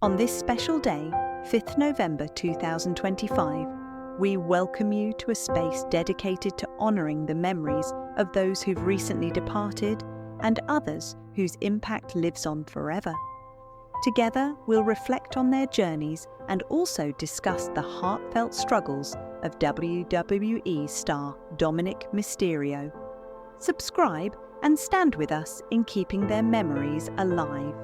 On this special day, 5th November 2025, we welcome you to a space dedicated to honouring the memories of those who've recently departed and others whose impact lives on forever. Together, we'll reflect on their journeys and also discuss the heartfelt struggles of WWE star Dominic Mysterio. Subscribe and stand with us in keeping their memories alive.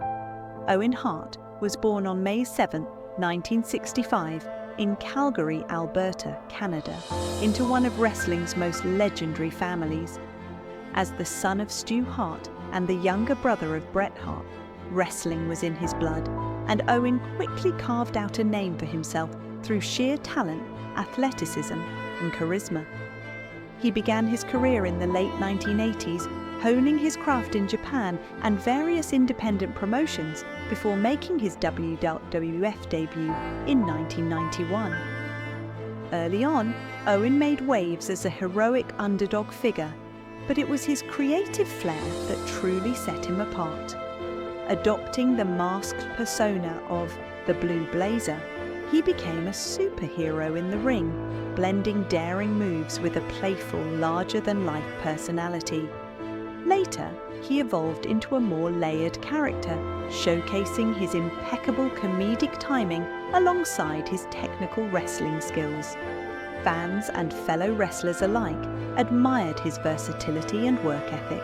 Owen Hart was born on May 7, 1965, in Calgary, Alberta, Canada, into one of wrestling's most legendary families. As the son of Stu Hart and the younger brother of Bret Hart, wrestling was in his blood, and Owen quickly carved out a name for himself through sheer talent, athleticism, and charisma. He began his career in the late 1980s, honing his craft in Japan and various independent promotions before making his WWF debut in 1991. Early on, Owen made waves as a heroic underdog figure, but it was his creative flair that truly set him apart. Adopting the masked persona of the Blue Blazer, he became a superhero in the ring, blending daring moves with a playful, larger-than-life personality. Later, he evolved into a more layered character, showcasing his impeccable comedic timing alongside his technical wrestling skills. Fans and fellow wrestlers alike admired his versatility and work ethic.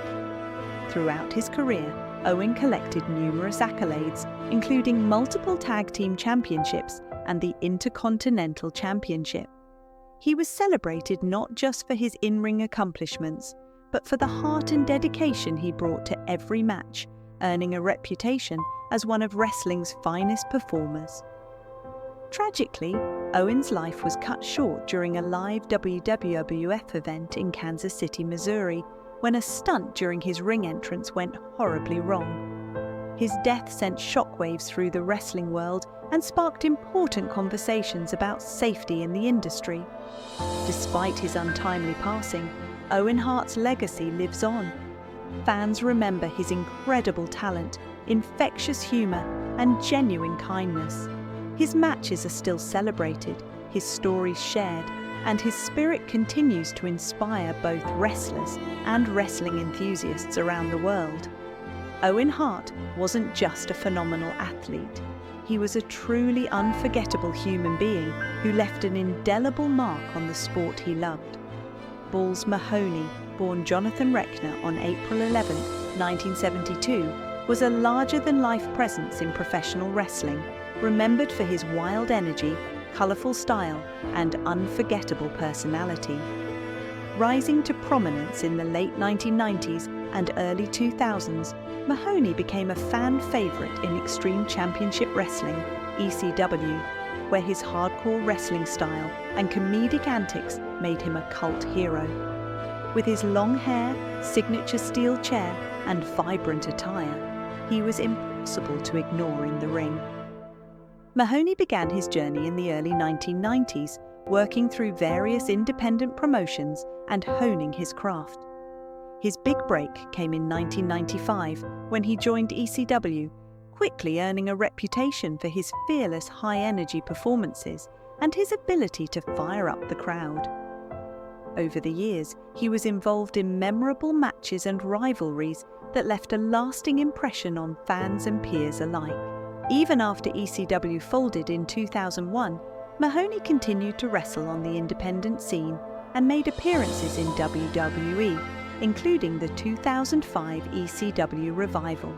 Throughout his career, Owen collected numerous accolades, including multiple tag team championships and the Intercontinental Championship. He was celebrated not just for his in-ring accomplishments, but for the heart and dedication he brought to every match, earning a reputation as one of wrestling's finest performers. Tragically, Owen's life was cut short during a live WWF event in Kansas City, Missouri, when a stunt during his ring entrance went horribly wrong. His death sent shockwaves through the wrestling world and sparked important conversations about safety in the industry. Despite his untimely passing, Owen Hart's legacy lives on. Fans remember his incredible talent, infectious humour, and genuine kindness. His matches are still celebrated, his stories shared, and his spirit continues to inspire both wrestlers and wrestling enthusiasts around the world. Owen Hart wasn't just a phenomenal athlete. He was a truly unforgettable human being who left an indelible mark on the sport he loved. Balls Mahoney, born Jonathan Rechner on April 11, 1972, was a larger-than-life presence in professional wrestling, remembered for his wild energy, colourful style, and unforgettable personality. Rising to prominence in the late 1990s and early 2000s, Mahoney became a fan favourite in Extreme Championship Wrestling, ECW, where his hardcore wrestling style and comedic antics made him a cult hero. With his long hair, signature steel chair, and vibrant attire, he was impossible to ignore in the ring. Mahoney began his journey in the early 1990s, working through various independent promotions and honing his craft. His big break came in 1995 when he joined ECW, quickly earning a reputation for his fearless high-energy performances and his ability to fire up the crowd. Over the years, he was involved in memorable matches and rivalries that left a lasting impression on fans and peers alike. Even after ECW folded in 2001, Mahoney continued to wrestle on the independent scene and made appearances in WWE, including the 2005 ECW revival.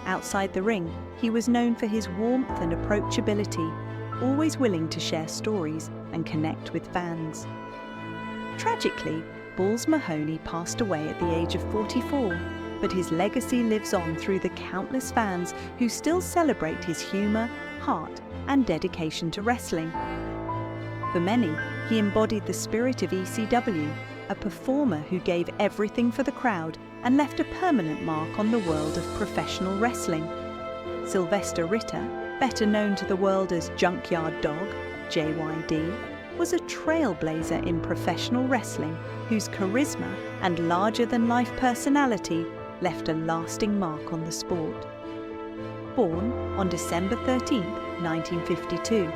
Outside the ring, he was known for his warmth and approachability, always willing to share stories and connect with fans. Tragically, Balls Mahoney passed away at the age of 44, but his legacy lives on through the countless fans who still celebrate his humour, heart, and dedication to wrestling. For many, he embodied the spirit of ECW, a performer who gave everything for the crowd and left a permanent mark on the world of professional wrestling. Sylvester Ritter, better known to the world as Junkyard Dog, JYD, was a trailblazer in professional wrestling whose charisma and larger-than-life personality left a lasting mark on the sport. Born on December 13, 1952,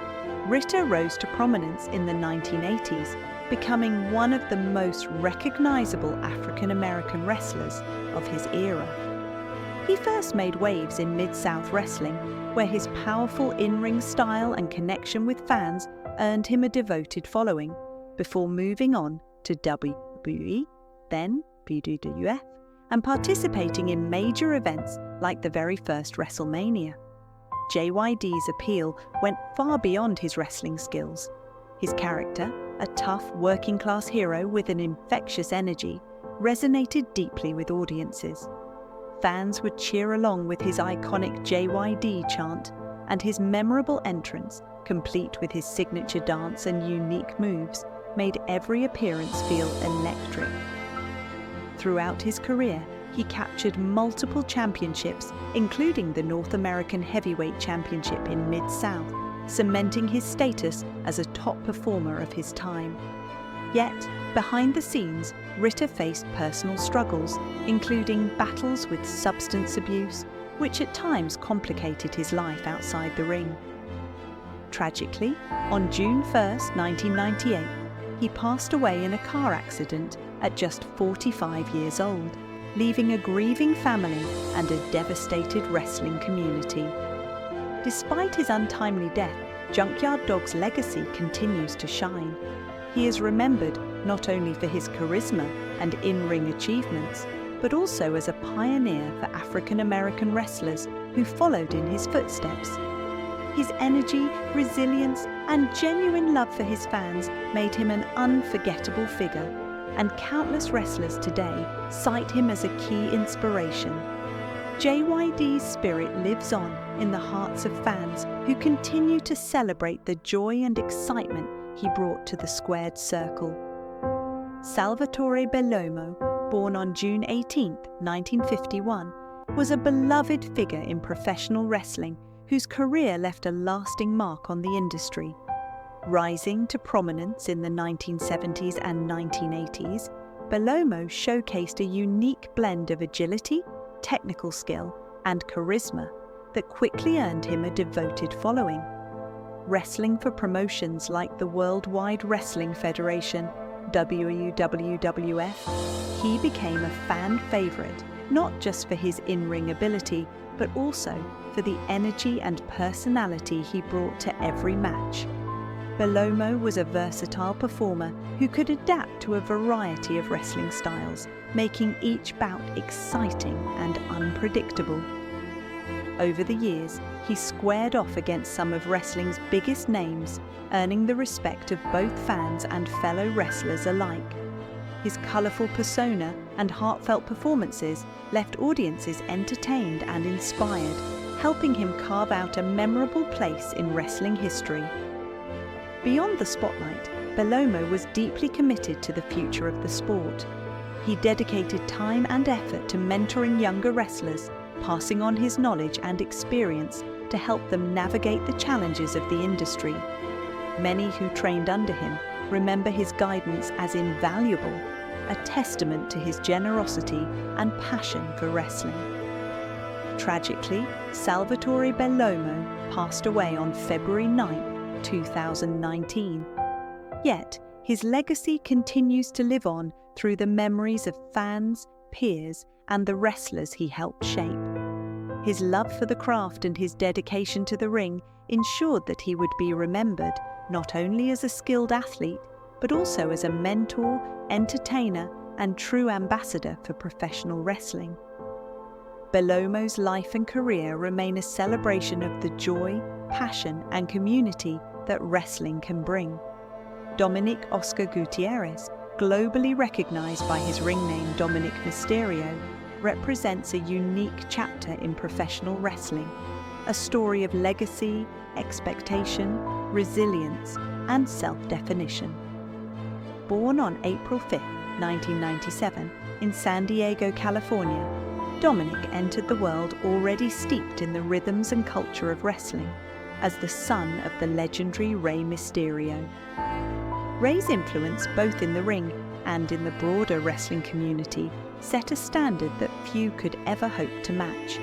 Ritter rose to prominence in the 1980s, becoming one of the most recognizable African-American wrestlers of his era. He first made waves in Mid-South wrestling, where his powerful in-ring style and connection with fans earned him a devoted following, before moving on to WWE, then WWF, and participating in major events like the very first WrestleMania. JYD's appeal went far beyond his wrestling skills. His character, a tough working-class hero with an infectious energy, resonated deeply with audiences. Fans would cheer along with his iconic JYD chant, and his memorable entrance, complete with his signature dance and unique moves, made every appearance feel electric. Throughout his career, he captured multiple championships, including the North American Heavyweight Championship in Mid-South, cementing his status as a top performer of his time. Yet, behind the scenes, Ritter faced personal struggles, including battles with substance abuse, which at times complicated his life outside the ring. Tragically, on June 1, 1998, he passed away in a car accident at just 45 years old, leaving a grieving family and a devastated wrestling community. Despite his untimely death, Junkyard Dog's legacy continues to shine. He is remembered not only for his charisma and in-ring achievements, but also as a pioneer for African-American wrestlers who followed in his footsteps. His energy, resilience, and genuine love for his fans made him an unforgettable figure, and countless wrestlers today cite him as a key inspiration. JYD's spirit lives on in the hearts of fans who continue to celebrate the joy and excitement he brought to the squared circle. Salvatore Bellomo, born on June 18, 1951, was a beloved figure in professional wrestling whose career left a lasting mark on the industry. Rising to prominence in the 1970s and 1980s, Bellomo showcased a unique blend of agility, technical skill, and charisma that quickly earned him a devoted following. Wrestling for promotions like the Worldwide Wrestling Federation, WWF, he became a fan favorite, not just for his in-ring ability, but also for the energy and personality he brought to every match. Bellomo was a versatile performer who could adapt to a variety of wrestling styles, making each bout exciting and unpredictable. Over the years, he squared off against some of wrestling's biggest names, earning the respect of both fans and fellow wrestlers alike. His colourful persona and heartfelt performances left audiences entertained and inspired, helping him carve out a memorable place in wrestling history. Beyond the spotlight, Bellomo was deeply committed to the future of the sport. He dedicated time and effort to mentoring younger wrestlers, passing on his knowledge and experience to help them navigate the challenges of the industry. Many who trained under him remember his guidance as invaluable, a testament to his generosity and passion for wrestling. Tragically, Salvatore Bellomo passed away on February 9, 2019. Yet, his legacy continues to live on through the memories of fans, peers, and the wrestlers he helped shape. His love for the craft and his dedication to the ring ensured that he would be remembered not only as a skilled athlete, but also as a mentor, entertainer, and true ambassador for professional wrestling. Bellomo's life and career remain a celebration of the joy, passion, and community that wrestling can bring. Dominic Oscar Gutierrez, globally recognized by his ring name Dominic Mysterio, represents a unique chapter in professional wrestling, a story of legacy, expectation, resilience, and self-definition. Born on April 5, 1997, in San Diego, California, Dominic entered the world already steeped in the rhythms and culture of wrestling, as the son of the legendary Rey Mysterio. Rey's influence both in the ring and in the broader wrestling community set a standard that few could ever hope to match.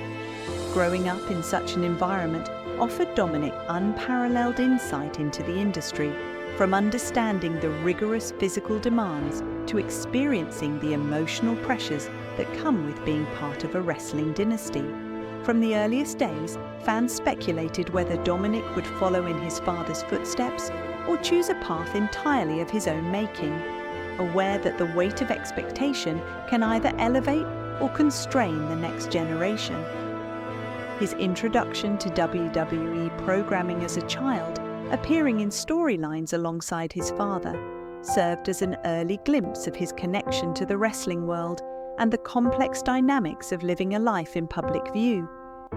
Growing up in such an environment offered Dominic unparalleled insight into the industry, from understanding the rigorous physical demands to experiencing the emotional pressures that come with being part of a wrestling dynasty. From the earliest days, fans speculated whether Dominic would follow in his father's footsteps or choose a path entirely of his own making, aware that the weight of expectation can either elevate or constrain the next generation. His introduction to WWE programming as a child, appearing in storylines alongside his father, served as an early glimpse of his connection to the wrestling world and the complex dynamics of living a life in public view,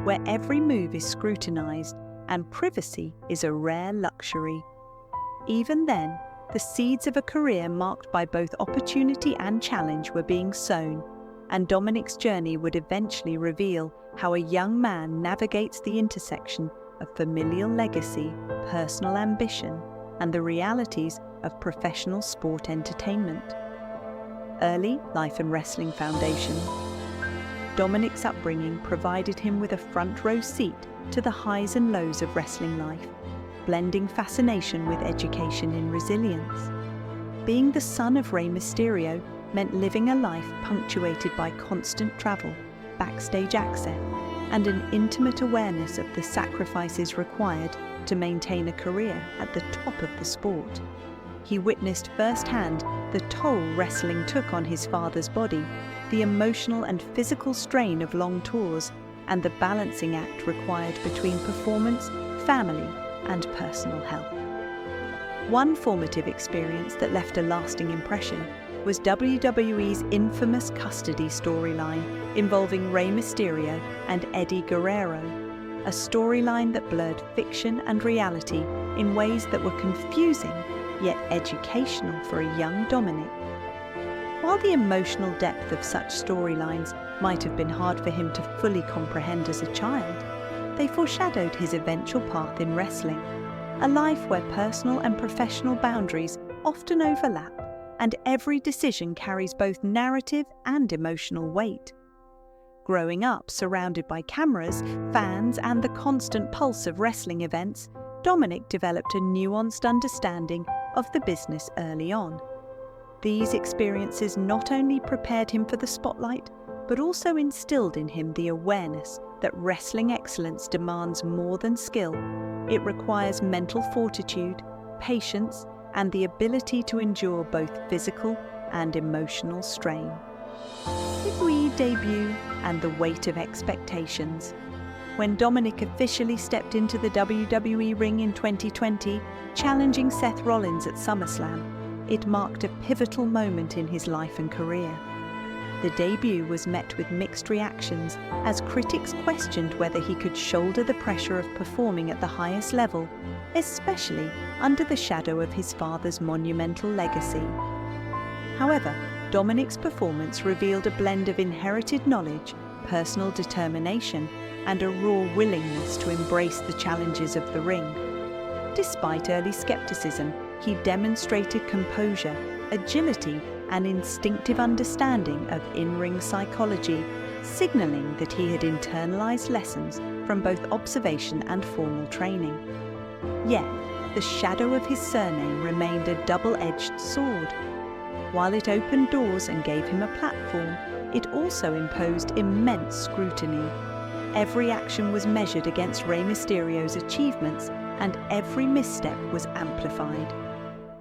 where every move is scrutinized and privacy is a rare luxury. Even then, the seeds of a career marked by both opportunity and challenge were being sown, and Dominic's journey would eventually reveal how a young man navigates the intersection of familial legacy, personal ambition, and the realities of professional sport entertainment. Early Life and Wrestling Foundation. Dominic's upbringing provided him with a front-row seat to the highs and lows of wrestling life, blending fascination with education in resilience. Being the son of Rey Mysterio meant living a life punctuated by constant travel, backstage access, and an intimate awareness of the sacrifices required to maintain a career at the top of the sport. He witnessed firsthand the toll wrestling took on his father's body, the emotional and physical strain of long tours, and the balancing act required between performance, family, and personal health. One formative experience that left a lasting impression was WWE's infamous custody storyline involving Rey Mysterio and Eddie Guerrero, a storyline that blurred fiction and reality in ways that were confusing yet educational for a young Dominic. While the emotional depth of such storylines might have been hard for him to fully comprehend as a child, they foreshadowed his eventual path in wrestling, a life where personal and professional boundaries often overlap, and every decision carries both narrative and emotional weight. Growing up surrounded by cameras, fans, and the constant pulse of wrestling events, Dominic developed a nuanced understanding of the business early on. These experiences not only prepared him for the spotlight, but also instilled in him the awareness that wrestling excellence demands more than skill. It requires mental fortitude, patience, and the ability to endure both physical and emotional strain. WWE debut and the weight of expectations. When Dominic officially stepped into the WWE ring in 2020, challenging Seth Rollins at SummerSlam, it marked a pivotal moment in his life and career. The debut was met with mixed reactions as critics questioned whether he could shoulder the pressure of performing at the highest level, especially under the shadow of his father's monumental legacy. However, Dominic's performance revealed a blend of inherited knowledge, personal determination, and a raw willingness to embrace the challenges of the ring. Despite early skepticism, he demonstrated composure, agility, and instinctive understanding of in-ring psychology, signaling that he had internalized lessons from both observation and formal training. Yet, the shadow of his surname remained a double-edged sword. While it opened doors and gave him a platform, it also imposed immense scrutiny. Every action was measured against Rey Mysterio's achievements, and every misstep was amplified.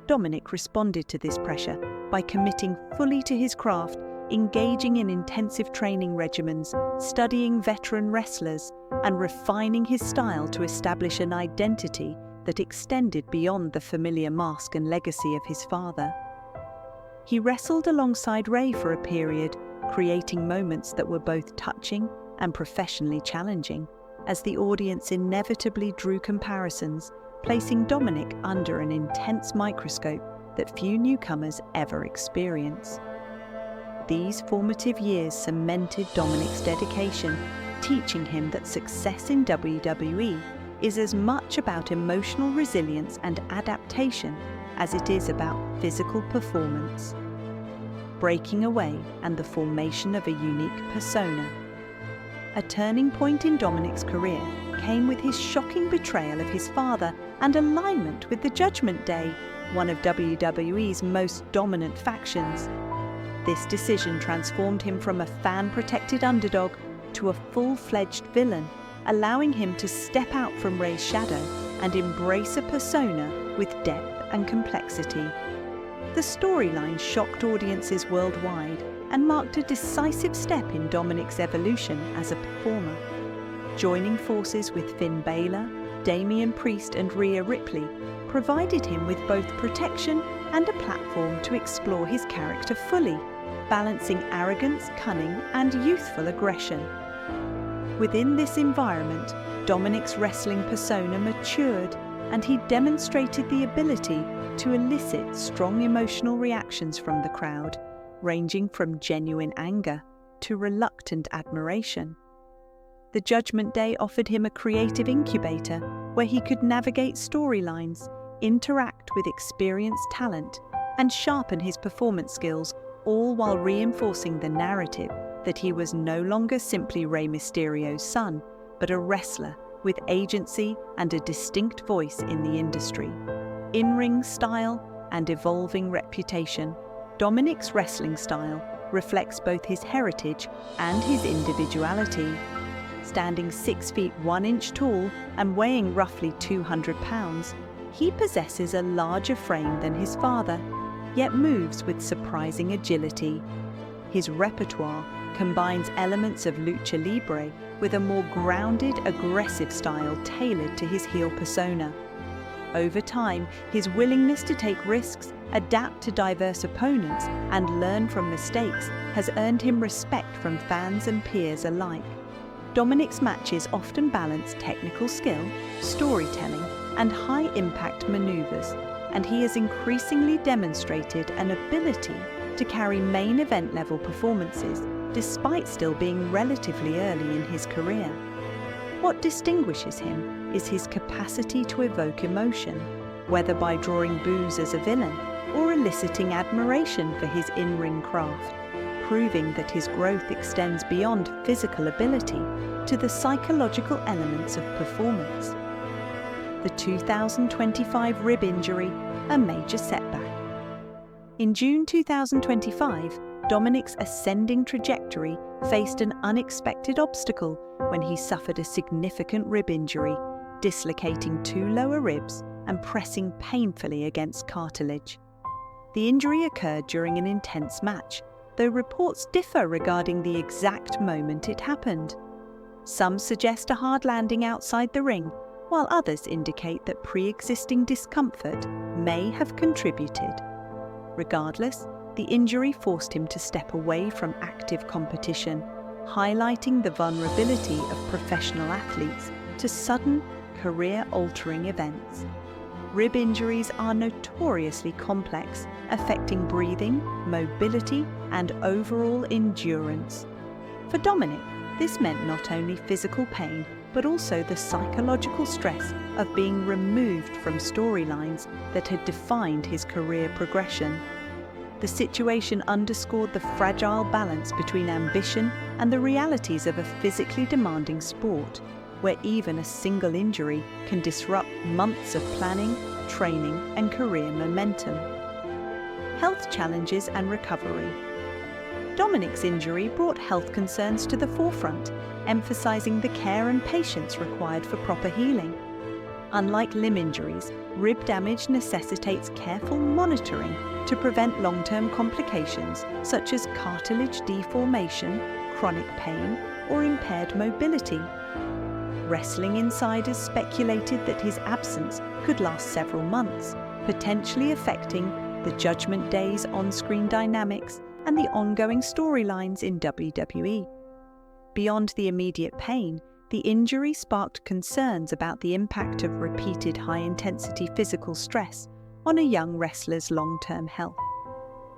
Dominic responded to this pressure by committing fully to his craft, engaging in intensive training regimens, studying veteran wrestlers, and refining his style to establish an identity that extended beyond the familiar mask and legacy of his father. He wrestled alongside Rey for a period, creating moments that were both touching and professionally challenging, as the audience inevitably drew comparisons, placing Dominic under an intense microscope that few newcomers ever experience. These formative years cemented Dominic's dedication, teaching him that success in WWE is as much about emotional resilience and adaptation as it is about physical performance. Breaking away and the formation of a unique persona. A turning point in Dominic's career came with his shocking betrayal of his father and alignment with the Judgment Day, one of WWE's most dominant factions. This decision transformed him from a fan-protected underdog to a full-fledged villain, allowing him to step out from Rey's shadow and embrace a persona with depth and complexity. The storyline shocked audiences worldwide and marked a decisive step in Dominic's evolution as a performer. Joining forces with Finn Balor, Damian Priest and Rhea Ripley provided him with both protection and a platform to explore his character fully, balancing arrogance, cunning and youthful aggression. Within this environment, Dominic's wrestling persona matured and he demonstrated the ability to elicit strong emotional reactions from the crowd, ranging from genuine anger to reluctant admiration. The Judgment Day offered him a creative incubator where he could navigate storylines, interact with experienced talent, and sharpen his performance skills, all while reinforcing the narrative that he was no longer simply Rey Mysterio's son, but a wrestler with agency and a distinct voice in the industry. In-ring style and evolving reputation, Dominic's wrestling style reflects both his heritage and his individuality. Standing 6 feet 1 inch tall and weighing roughly 200 pounds, he possesses a larger frame than his father, yet moves with surprising agility. His repertoire combines elements of lucha libre with a more grounded, aggressive style tailored to his heel persona. Over time, his willingness to take risks, adapt to diverse opponents, and learn from mistakes has earned him respect from fans and peers alike. Dominic's matches often balance technical skill, storytelling, and high-impact maneuvers, and he has increasingly demonstrated an ability to carry main event-level performances despite still being relatively early in his career. What distinguishes him is his capacity to evoke emotion, whether by drawing boos as a villain or eliciting admiration for his in-ring craft, proving that his growth extends beyond physical ability to the psychological elements of performance. The 2025 rib injury, a major setback. In June 2025, Dominic's ascending trajectory faced an unexpected obstacle when he suffered a significant rib injury, dislocating 2 lower ribs and pressing painfully against cartilage. The injury occurred during an intense match, though reports differ regarding the exact moment it happened. Some suggest a hard landing outside the ring, while others indicate that pre-existing discomfort may have contributed. Regardless, the injury forced him to step away from active competition, highlighting the vulnerability of professional athletes to sudden, career-altering events. Rib injuries are notoriously complex, affecting breathing, mobility, and overall endurance. For Dominic, this meant not only physical pain, but also the psychological stress of being removed from storylines that had defined his career progression. The situation underscored the fragile balance between ambition and the realities of a physically demanding sport, where even a single injury can disrupt months of planning, training, and career momentum. Health challenges and recovery. Dominic's injury brought health concerns to the forefront, emphasizing the care and patience required for proper healing. Unlike limb injuries, rib damage necessitates careful monitoring to prevent long-term complications such as cartilage deformation, chronic pain, or impaired mobility. Wrestling insiders speculated that his absence could last several months, potentially affecting the Judgment Day's on-screen dynamics and the ongoing storylines in WWE. Beyond the immediate pain, the injury sparked concerns about the impact of repeated high-intensity physical stress on a young wrestler's long-term health.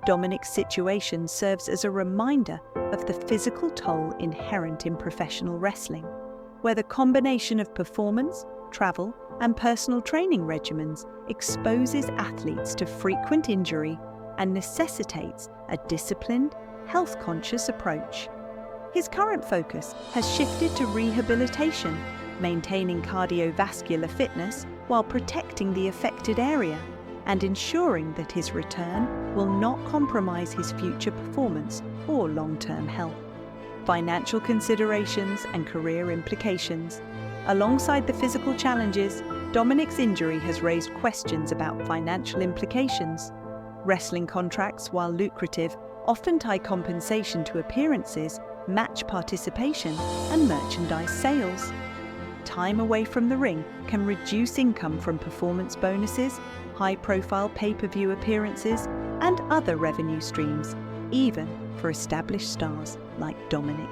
Dominic's situation serves as a reminder of the physical toll inherent in professional wrestling, where the combination of performance, travel, and personal training regimens exposes athletes to frequent injury and necessitates a disciplined, health-conscious approach. His current focus has shifted to rehabilitation, maintaining cardiovascular fitness while protecting the affected area and ensuring that his return will not compromise his future performance or long-term health. Financial considerations and career implications. Alongside the physical challenges, Dominic's injury has raised questions about financial implications. Wrestling contracts, while lucrative, often tie compensation to appearances, match participation, and merchandise sales. Time away from the ring can reduce income from performance bonuses, high-profile pay-per-view appearances, and other revenue streams, even for established stars like Dominic.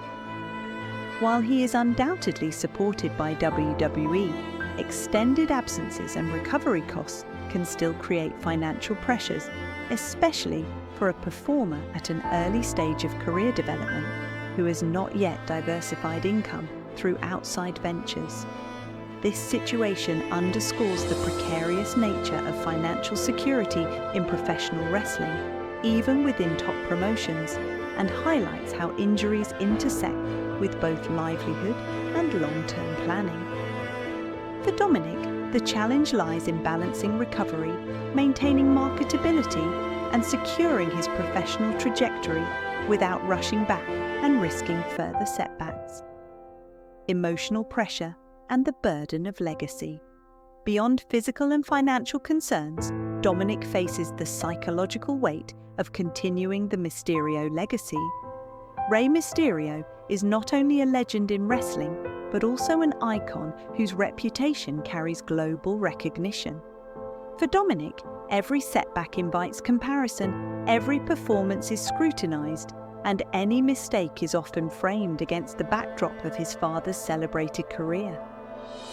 While he is undoubtedly supported by WWE, extended absences and recovery costs can still create financial pressures, especially for a performer at an early stage of career development who has not yet diversified income through outside ventures. This situation underscores the precarious nature of financial security in professional wrestling, even within top promotions, and highlights how injuries intersect with both livelihood and long-term planning. For Dominic, the challenge lies in balancing recovery, maintaining marketability, and securing his professional trajectory without rushing back and risking further setbacks. Emotional pressure and the burden of legacy. Beyond physical and financial concerns, Dominic faces the psychological weight of continuing the Mysterio legacy. Rey Mysterio is not only a legend in wrestling, but also an icon whose reputation carries global recognition. For Dominic, every setback invites comparison, every performance is scrutinized, and any mistake is often framed against the backdrop of his father's celebrated career.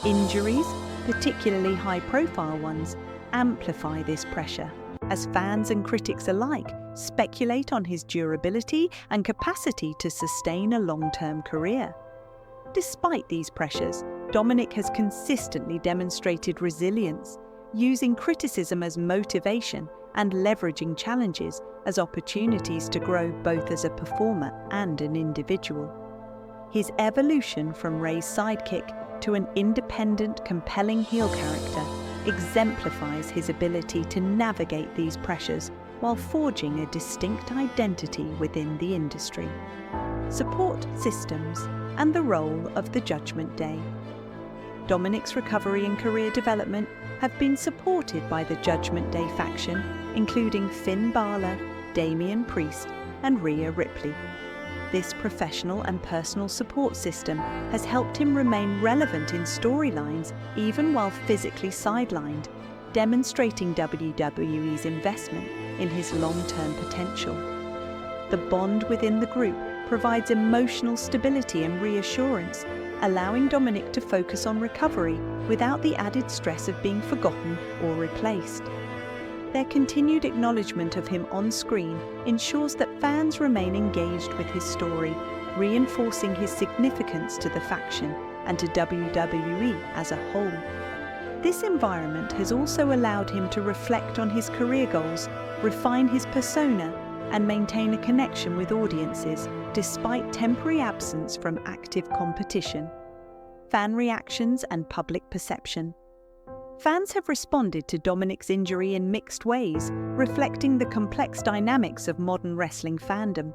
Injuries, particularly high-profile ones, amplify this pressure, as fans and critics alike speculate on his durability and capacity to sustain a long-term career. Despite these pressures, Dominic has consistently demonstrated resilience, using criticism as motivation and leveraging challenges as opportunities to grow both as a performer and an individual. His evolution from Rey's sidekick to an independent, compelling heel character exemplifies his ability to navigate these pressures while forging a distinct identity within the industry. Support systems and the role of the Judgment Day. Dominic's recovery and career development have been supported by the Judgment Day faction, including Finn Balor, Damian Priest, and Rhea Ripley. This professional and personal support system has helped him remain relevant in storylines even while physically sidelined, demonstrating WWE's investment in his long-term potential. The bond within the group provides emotional stability and reassurance, allowing Dominic to focus on recovery without the added stress of being forgotten or replaced. Their continued acknowledgement of him on screen ensures that fans remain engaged with his story, reinforcing his significance to the faction and to WWE as a whole. This environment has also allowed him to reflect on his career goals, refine his persona, and maintain a connection with audiences despite temporary absence from active competition. Fan reactions and public perception. Fans have responded to Dominic's injury in mixed ways, reflecting the complex dynamics of modern wrestling fandom.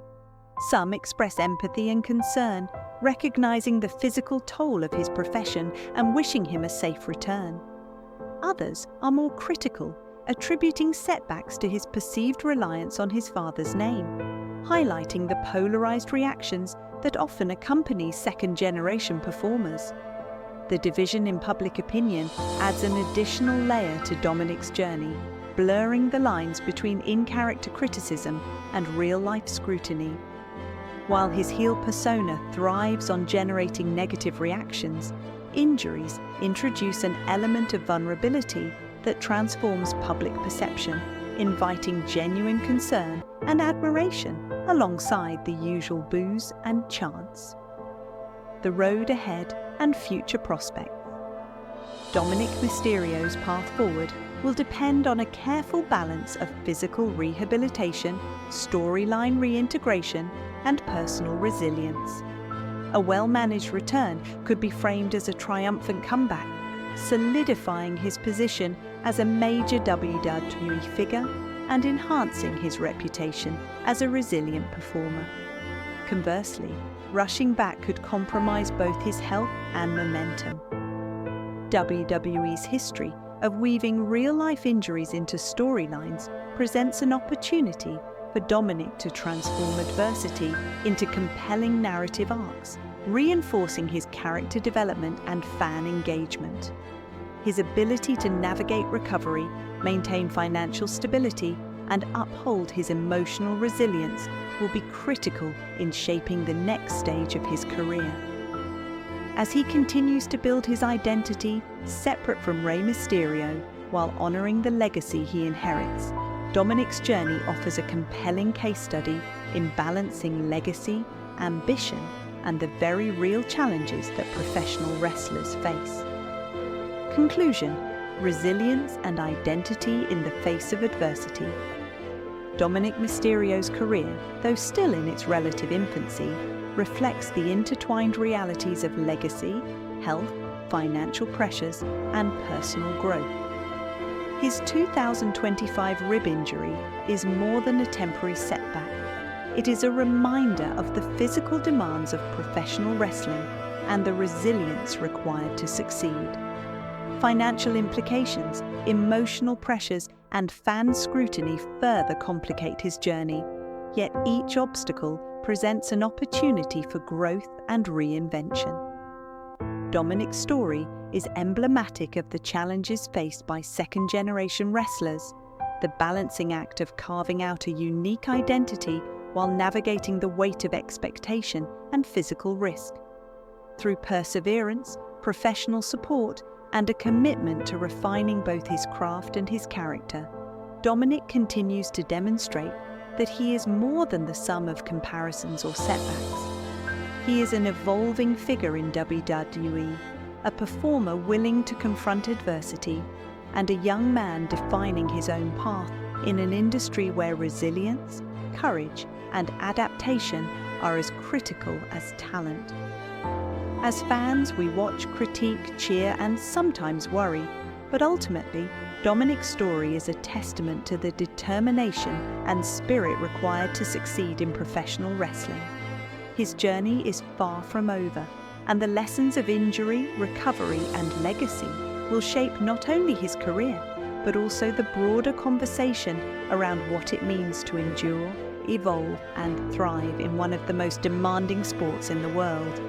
Some express empathy and concern, recognizing the physical toll of his profession and wishing him a safe return. Others are more critical, attributing setbacks to his perceived reliance on his father's name, highlighting the polarized reactions that often accompany second-generation performers. The division in public opinion adds an additional layer to Dominic's journey, blurring the lines between in-character criticism and real-life scrutiny. While his heel persona thrives on generating negative reactions, injuries introduce an element of vulnerability that transforms public perception, inviting genuine concern and admiration alongside the usual boos and chants. The road ahead and future prospects. Dominic Mysterio's path forward will depend on a careful balance of physical rehabilitation, storyline reintegration, and personal resilience. A well-managed return could be framed as a triumphant comeback, solidifying his position as a major WWE figure and enhancing his reputation as a resilient performer. Conversely, rushing back could compromise both his health and momentum. WWE's history of weaving real-life injuries into storylines presents an opportunity for Dominic to transform adversity into compelling narrative arcs, reinforcing his character development and fan engagement. His ability to navigate recovery, maintain financial stability, and uphold his emotional resilience will be critical in shaping the next stage of his career. As he continues to build his identity separate from Rey Mysterio while honoring the legacy he inherits, Dominic's journey offers a compelling case study in balancing legacy, ambition, and the very real challenges that professional wrestlers face. Conclusion: resilience and identity in the face of adversity. Dominic Mysterio's career, though still in its relative infancy, reflects the intertwined realities of legacy, health, financial pressures, and personal growth. His 2025 rib injury is more than a temporary setback. It is a reminder of the physical demands of professional wrestling and the resilience required to succeed. Financial implications, emotional pressures, and fan scrutiny further complicate his journey, yet each obstacle presents an opportunity for growth and reinvention. Dominic's story is emblematic of the challenges faced by second-generation wrestlers, the balancing act of carving out a unique identity while navigating the weight of expectation and physical risk. Through perseverance, professional support, and a commitment to refining both his craft and his character, Dominic continues to demonstrate that he is more than the sum of comparisons or setbacks. He is an evolving figure in WWE, a performer willing to confront adversity, and a young man defining his own path in an industry where resilience, courage, and adaptation are as critical as talent. As fans, we watch, critique, cheer, and sometimes worry, but ultimately, Dominic's story is a testament to the determination and spirit required to succeed in professional wrestling. His journey is far from over, and the lessons of injury, recovery, and legacy will shape not only his career, but also the broader conversation around what it means to endure, evolve, and thrive in one of the most demanding sports in the world.